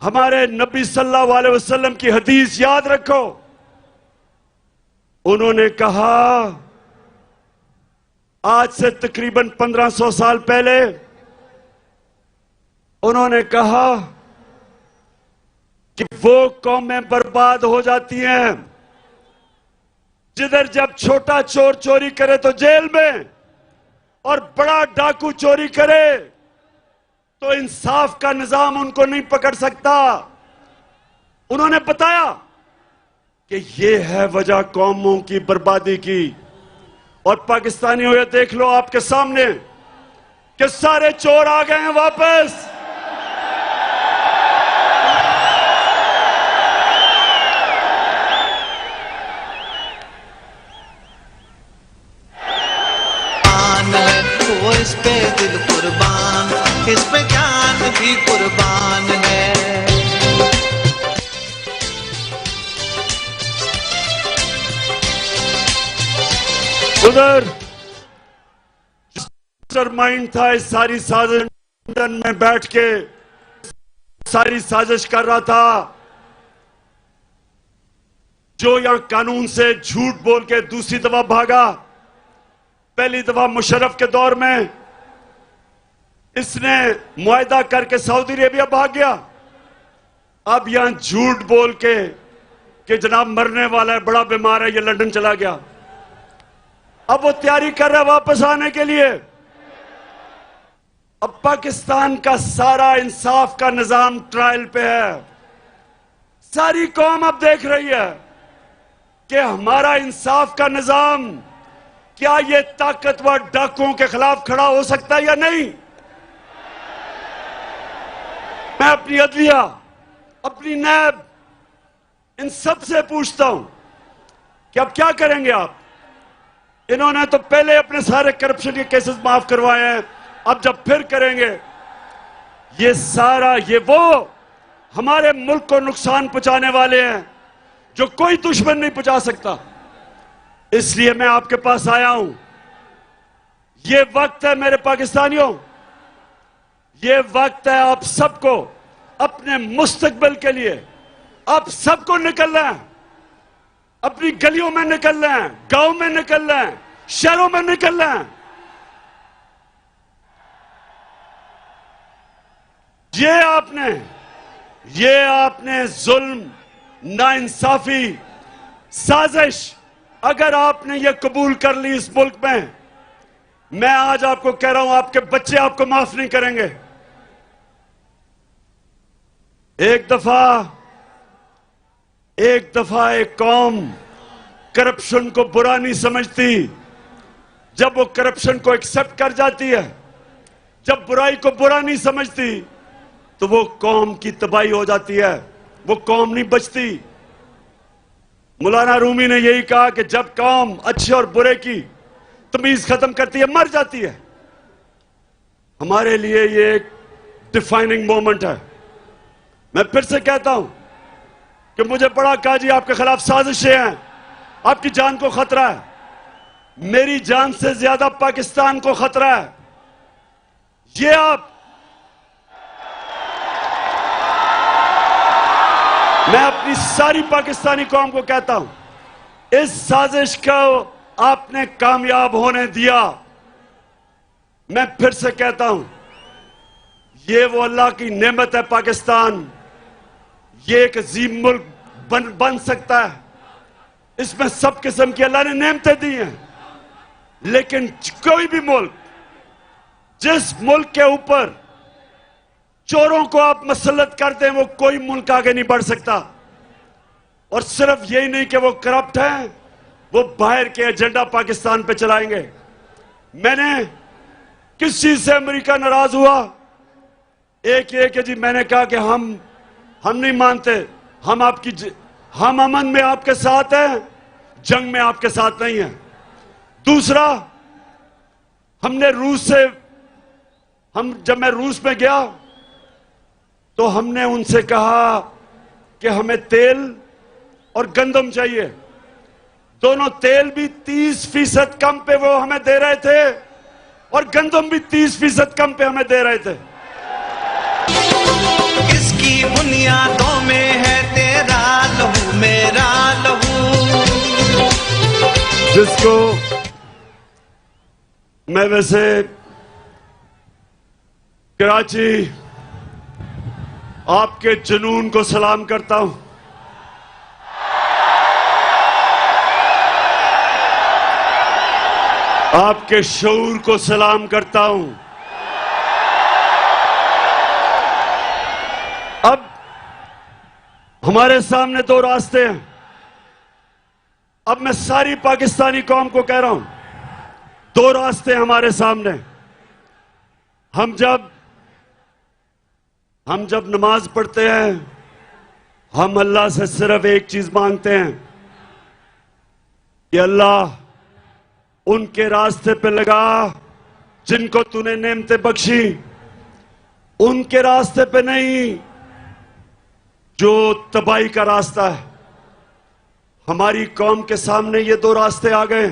हमारे नबी सल्लल्लाहु अलैहि वसल्लम की हदीस याद रखो। उन्होंने कहा, आज से तकरीबन 1500 साल पहले उन्होंने कहा कि वो कौमें बर्बाद हो जाती हैं जिधर जब छोटा चोर चोरी करे तो जेल में और बड़ा डाकू चोरी करे तो इंसाफ का निजाम उनको नहीं पकड़ सकता। उन्होंने बताया कि ये है वजह कौमों की बर्बादी की। और पाकिस्तानियों, ये देख लो आपके सामने कि सारे चोर आ गए हैं वापस। वो इस पे दिल कुर्बान, इस पे जान भी कुर्बान है। उधर माइंड था इस सारी साजिश लंदन में बैठ के सारी साजिश कर रहा था, जो यहां कानून से झूठ बोल के दूसरी दफा भागा। पहली दफा मुशर्रफ के दौर में इसने मुआहदा करके सऊदी अरेबिया भाग गया। अब यहां झूठ बोल के कि जनाब मरने वाला है, बड़ा बीमार है, ये लंदन चला गया। अब वो तैयारी कर रहा है वापस आने के लिए। अब पाकिस्तान का सारा इंसाफ का निजाम ट्रायल पे है। सारी कौम अब देख रही है कि हमारा इंसाफ का निजाम क्या ये ताकतवर डाकुओं के खिलाफ खड़ा हो सकता है या नहीं। मैं अपनी अदलिया, अपनी नैब, इन सब से पूछता हूं कि अब क्या करेंगे आप। इन्होंने तो पहले अपने सारे करप्शन के केसेस माफ करवाए हैं, अब जब फिर करेंगे ये सारा, ये वो हमारे मुल्क को नुकसान पहुंचाने वाले हैं जो कोई दुश्मन नहीं पहुंचा सकता। इसलिए मैं आपके पास आया हूं। ये वक्त है मेरे पाकिस्तानियों, ये वक्त है आप सबको अपने मुस्तकबिल के लिए, आप सबको निकलना है, अपनी गलियों में निकलना है, गांव में निकलना है, शहरों में निकलना है। ये आपने जुल्म, नाइंसाफी, साजिश अगर आपने ये कबूल कर ली इस मुल्क में, मैं आज आपको कह रहा हूं आपके बच्चे आपको माफ नहीं करेंगे। एक दफा एक कौम करप्शन को बुरा नहीं समझती। जब वो करप्शन को एक्सेप्ट कर जाती है, जब बुराई को बुरा नहीं समझती, तो वो कौम की तबाही हो जाती है, वो कौम नहीं बचती। मौलाना रूमी ने यही कहा कि जब कौम अच्छे और बुरे की तमीज खत्म करती है, मर जाती है। हमारे लिए ये एक डिफाइनिंग मोमेंट है। मैं फिर से कहता हूं कि मुझे बड़ा कहा जी आपके खिलाफ साजिशें हैं, आपकी जान को खतरा है। मेरी जान से ज्यादा पाकिस्तान को खतरा है। ये आप, मैं अपनी सारी पाकिस्तानी कौम को कहता हूं, इस साजिश को आपने कामयाब होने दिया। मैं फिर से कहता हूं, ये वो अल्लाह की नेमत है पाकिस्तान। ये एक अजीम मुल्क बन सकता है। इसमें सब किस्म की अल्लाह ने नेमतें दी हैं। लेकिन कोई भी मुल्क, जिस मुल्क के ऊपर चोरों को आप मसलत कर दें, वो कोई मुल्क आगे नहीं बढ़ सकता। और सिर्फ यही नहीं कि वो करप्ट हैं, वो बाहर के एजेंडा पाकिस्तान पे चलाएंगे। मैंने किस चीज से अमेरिका नाराज हुआ? एक ये कि जी मैंने कहा कि हम नहीं मानते, हम अमन में आपके साथ हैं, जंग में आपके साथ नहीं हैं। दूसरा, हमने रूस से, जब मैं रूस में गया तो हमने उनसे कहा कि हमें तेल और गंदम चाहिए। दोनों तेल भी 30% कम पे वो हमें दे रहे थे और गंदम भी 30% कम पे हमें दे रहे थे। किसकी बुनियादों में है तेरा लहू मेरा लहू। जिसको मैं वैसे कराची आपके जुनून को सलाम करता हूं। आपके शऊर को सलाम करता हूं। अब हमारे सामने दो रास्ते हैं। अब मैं सारी पाकिस्तानी कौम को कह रहा हूं, दो रास्ते हमारे सामने। हम जब नमाज पढ़ते हैं, हम अल्लाह से सिर्फ एक चीज मांगते हैं कि अल्लाह उनके रास्ते पे लगा जिनको तूने नेमतें बख्शी, उनके रास्ते पे नहीं जो तबाही का रास्ता है। हमारी कौम के सामने ये दो रास्ते आ गए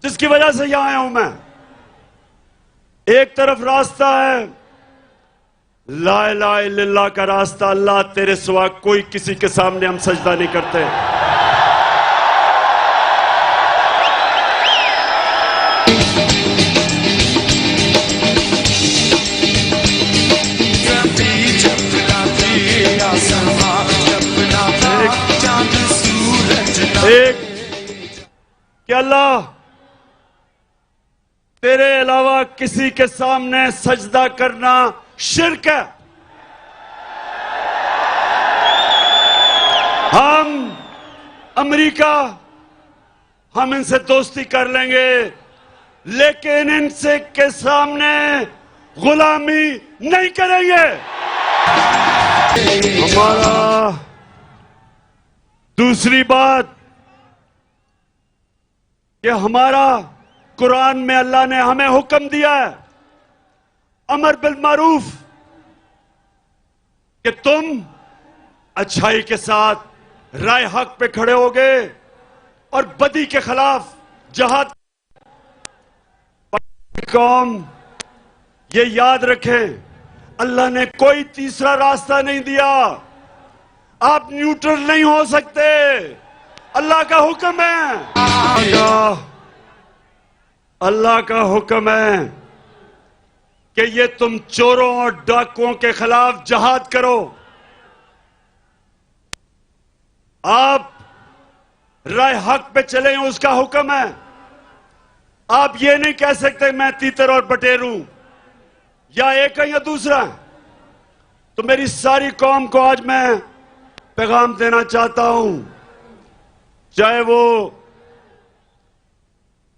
जिसकी वजह से यहां आया हूं मैं। एक तरफ रास्ता है ला इलाहा इल्लल्लाह का रास्ता, अल्लाह तेरे सिवा कोई किसी के सामने हम सजदा नहीं करते। एक कि अल्लाह तेरे अलावा किसी के सामने सजदा करना शिर्क है। हम अमेरिका, हम इनसे दोस्ती कर लेंगे लेकिन इनसे के सामने गुलामी नहीं करेंगे। हमारा दूसरी बात कि हमारा कुरान में अल्लाह ने हमें हुक्म दिया है अमर बिल मारूफ, कि तुम अच्छाई के साथ राय हक पे खड़े होगे और बदी के खिलाफ जहाद। कौम ये याद रखें, अल्लाह ने कोई तीसरा रास्ता नहीं दिया। आप न्यूट्रल नहीं हो सकते, अल्लाह का हुक्म है। अल्लाह का हुक्म है कि ये तुम चोरों और डाकुओं के खिलाफ जहाद करो। आप राय हक पे चले, उसका हुक्म है। आप ये नहीं कह सकते मैं तीतर और बटेर हूं, या एक है या दूसरा है। तो मेरी सारी कौम को आज मैं पैगाम देना चाहता हूं, चाहे वो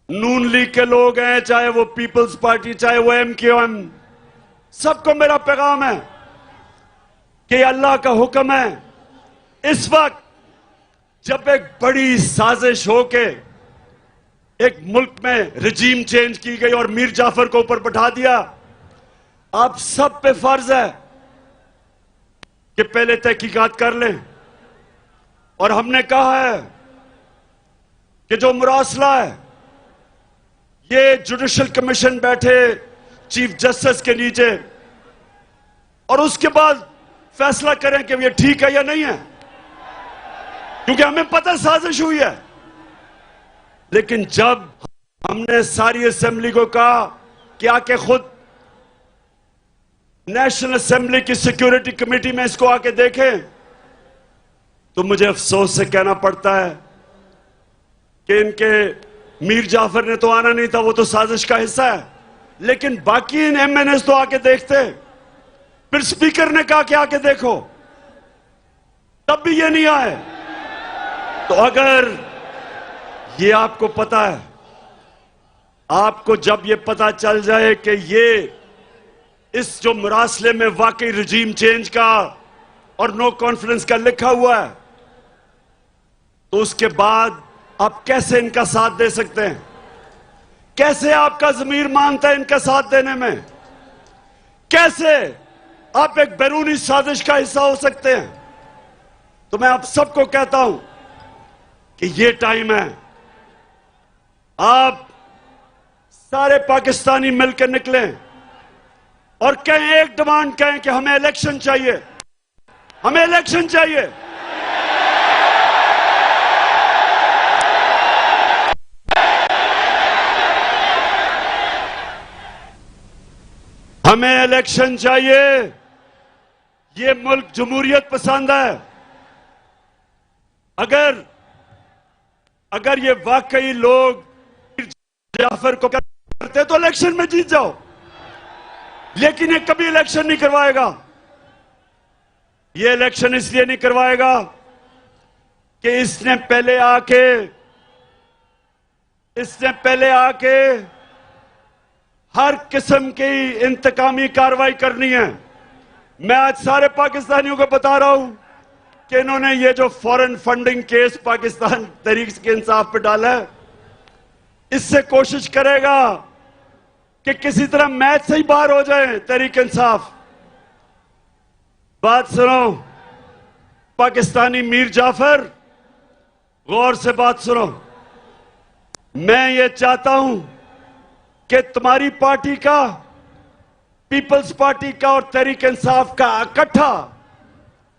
नून लीग के लोग हैं, चाहे वो पीपल्स पार्टी, चाहे वो MQM, सबको मेरा पैगाम है कि अल्लाह का हुक्म है। इस वक्त जब एक बड़ी साजिश होके एक मुल्क में रजीम चेंज की गई और मीर जाफर को ऊपर बैठा दिया, आप सब पे फर्ज है कि पहले तहकीकात कर लें। और हमने कहा है कि जो मुरासला है, ये जुडिशल कमीशन बैठे चीफ जस्टिस के नीचे और उसके बाद फैसला करें कि ये ठीक है या नहीं है, क्योंकि हमें पता साजिश हुई है। लेकिन जब हमने सारी असेंबली को कहा कि आके खुद नेशनल असेंबली की सिक्योरिटी कमेटी में इसको आके देखें, तो मुझे अफसोस से कहना पड़ता है कि इनके मीर जाफर ने तो आना नहीं था, वो तो साजिश का हिस्सा है, लेकिन बाकी इन MNS तो आके देखते। फिर स्पीकर ने कहा कि आके देखो, तब भी ये नहीं आए। तो अगर ये आपको पता है, आपको जब ये पता चल जाए कि ये इस जो मुरासले में वाकई रजीम चेंज का और नो कॉन्फ्रेंस का लिखा हुआ है, तो उसके बाद आप कैसे इनका साथ दे सकते हैं? कैसे आपका ज़मीर मानता है इनका साथ देने में? कैसे आप एक बैरूनी साजिश का हिस्सा हो सकते हैं? तो मैं आप सबको कहता हूं कि ये टाइम है, आप सारे पाकिस्तानी मिलकर निकलें और कहें, एक डिमांड कहें कि हमें इलेक्शन चाहिए, हमें इलेक्शन चाहिए। हमें इलेक्शन चाहिए, ये मुल्क जमहूरियत पसंद है। अगर ये वाकई लोग जाफर को करते तो इलेक्शन में जीत जाओ, लेकिन ये कभी इलेक्शन नहीं करवाएगा। ये इलेक्शन इसलिए नहीं करवाएगा कि इसने पहले आके हर किस्म की इंतकामी कार्रवाई करनी है। मैं आज सारे पाकिस्तानियों को बता रहा हूं कि इन्होंने ये जो foreign funding case Pakistan Tehreek Insaf पे डाला है, इससे कोशिश करेगा कि किसी तरह मैच से ही बाहर हो जाए तहरीक इंसाफ। बात सुनो पाकिस्तानी मीर जाफर, गौर से बात सुनो। मैं ये चाहता हूं कि तुम्हारी पार्टी का, पीपल्स पार्टी का और तहरीक इंसाफ का इकट्ठा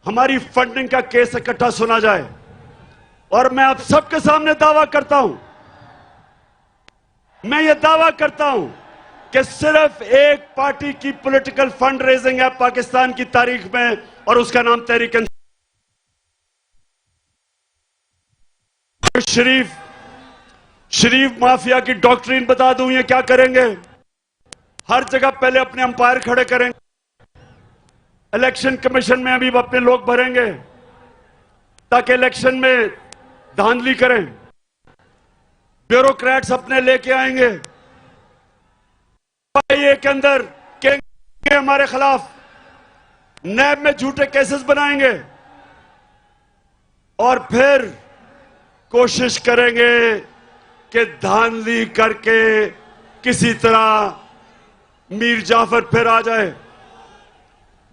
हमारी फंडिंग का केस इकट्ठा सुना जाए। और मैं आप सबके सामने दावा करता हूं, मैं ये दावा करता हूं कि सिर्फ एक पार्टी की पॉलिटिकल फंड रेजिंग है पाकिस्तान की तारीख में, और उसका नाम तहरीक इंसाफ। शरीफ माफिया की डॉक्ट्रिन बता दूं ये क्या करेंगे। हर जगह पहले अपने अंपायर खड़े करेंगे, इलेक्शन कमीशन में अभी अपने लोग भरेंगे ताकि इलेक्शन में धांधली करें। ब्यूरोक्रेट्स अपने लेके आएंगे, आईए के अंदर कहेंगे हमारे खिलाफ, नैब में झूठे केसेस बनाएंगे और फिर कोशिश करेंगे कि धांधली करके किसी तरह मीर जाफर फिर आ जाए।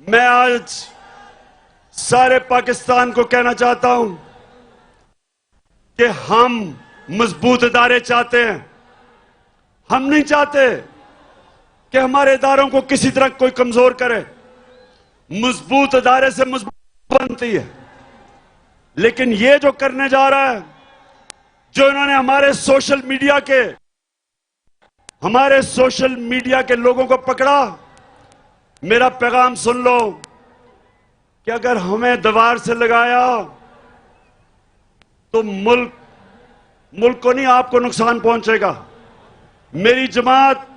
मैं आज सारे पाकिस्तान को कहना चाहता हूं कि हम मजबूत इदारे चाहते हैं। हम नहीं चाहते कि हमारे इदारों को किसी तरह कोई कमजोर करे। मजबूत इदारे से मजबूत बनती है। लेकिन ये जो करने जा रहा है, जो इन्होंने हमारे सोशल मीडिया के लोगों को पकड़ा, मेरा पैगाम सुन लो कि अगर हमें दीवार से लगाया तो मुल्क को नहीं, आपको नुकसान पहुंचेगा। मेरी जमात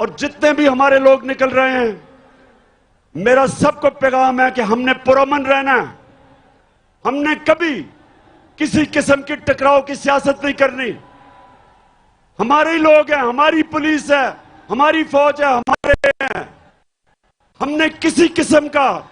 और जितने भी हमारे लोग निकल रहे हैं, मेरा सबको पैगाम है कि हमने पुरअमन रहना है। हमने कभी किसी किस्म की टकराव की सियासत नहीं करनी। हमारे ही लोग हैं, हमारी पुलिस है, हमारी फौज है, हमारे हैं। हमने किसी किस्म का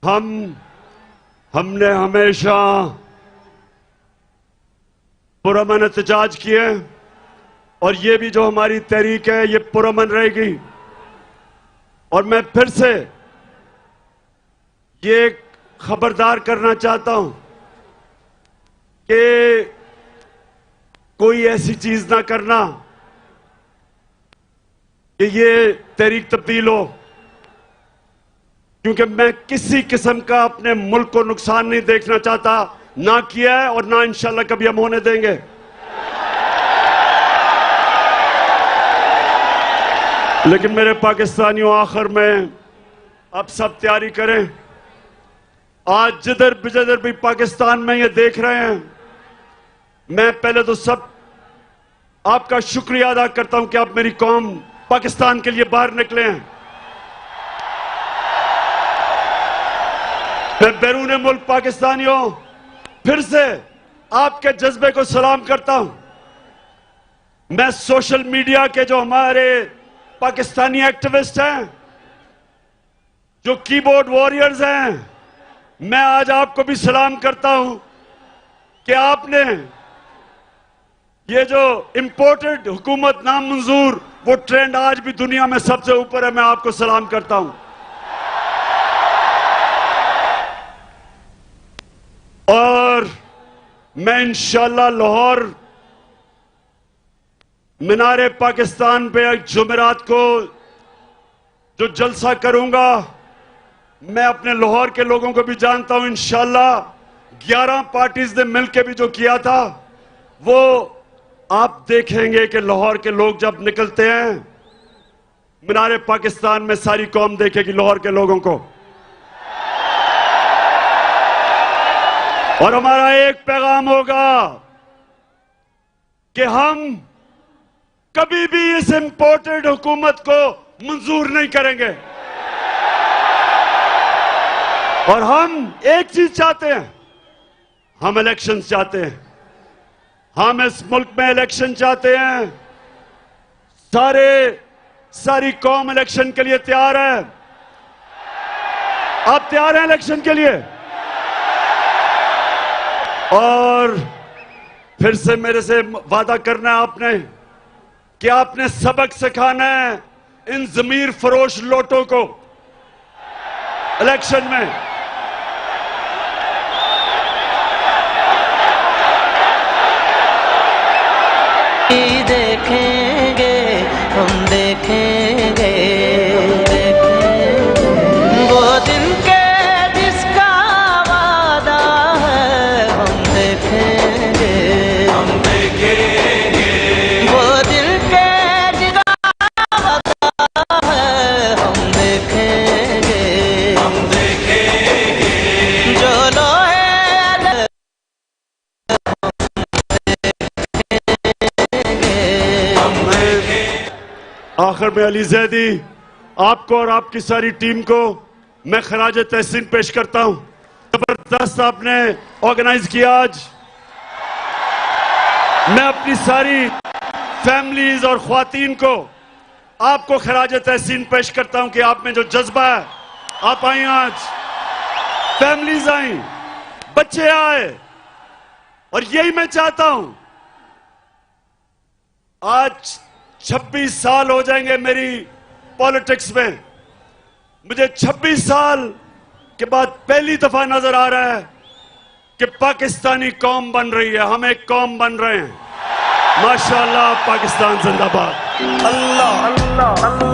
हमने हमेशा पुरअमन एहतजाज किए और ये भी जो हमारी तहरीक है ये पुरअमन रहेगी। और मैं फिर से ये खबरदार करना चाहता हूं कि कोई ऐसी चीज ना करना कि ये तहरीक तब्दील हो, क्योंकि मैं किसी किस्म का अपने मुल्क को नुकसान नहीं देखना चाहता, ना किया है और ना इंशाल्लाह कभी हम होने देंगे। लेकिन मेरे पाकिस्तानियों, आखिर में अब सब तैयारी करें। आज जिधर भी पाकिस्तान में ये देख रहे हैं, मैं पहले तो सब आपका शुक्रिया अदा करता हूं कि आप मेरी कौम पाकिस्तान के लिए बाहर निकले हैं। मैं बैरून मुल्क पाकिस्तानियों फिर से आपके जज्बे को सलाम करता हूं। मैं सोशल मीडिया के जो हमारे पाकिस्तानी एक्टिविस्ट हैं, जो कीबोर्ड वॉरियर्स हैं, मैं आज आपको भी सलाम करता हूं कि आपने ये जो इंपोर्टेड हुकूमत नामंजूर, वो ट्रेंड आज भी दुनिया में सबसे ऊपर है। मैं आपको सलाम करता हूं। और मैं इंशाअल्लाह लाहौर मीनारे पाकिस्तान पे एक जुमेरात को जो जलसा करूंगा, मैं अपने लाहौर के लोगों को भी जानता हूं। इंशाअल्लाह 11 पार्टीज ने मिलकर भी जो किया था, वो आप देखेंगे कि लाहौर के लोग जब निकलते हैं मीनारे पाकिस्तान में, सारी कौम देखेगी लाहौर के लोगों को। और हमारा एक पैगाम होगा कि हम कभी भी इस इंपोर्टेड हुकूमत को मंजूर नहीं करेंगे। और हम एक चीज चाहते हैं, हम इलेक्शन चाहते हैं। हम इस मुल्क में इलेक्शन चाहते हैं। सारी कौम इलेक्शन के लिए तैयार है। आप तैयार हैं इलेक्शन के लिए? और फिर से मेरे से वादा करना है आपने कि आपने सबक सिखाना है इन जमीर फरोश लोटों को इलेक्शन में। देखेंगे हम देखेंगे वो दिन के जिसका वादा है, हम देखेंगे वो दिन के जिसका वादा है, हम देखेंगे जो लोहे आखिर में अली जैदी, आपको और आपकी सारी टीम को मैं खराज तहसीन पेश करता हूं। जबरदस्त आपने ऑर्गेनाइज किया आज। मैं अपनी सारी फैमिलीज और ख्वातीन को आपको खराज तहसीन पेश करता हूं कि आप में जो जज्बा है, आप आई आज, फैमिलीज आई, बच्चे आए, और यही मैं चाहता हूं। आज 26 साल हो जाएंगे मेरी पॉलिटिक्स में। मुझे 26 साल के बाद पहली दफा नजर आ रहा है कि पाकिस्तानी कौम बन रही है। हम एक कौम बन रहे हैं। माशाअल्लाह, पाकिस्तान जिंदाबाद। अल्लाह अल्लाह अल्लाह।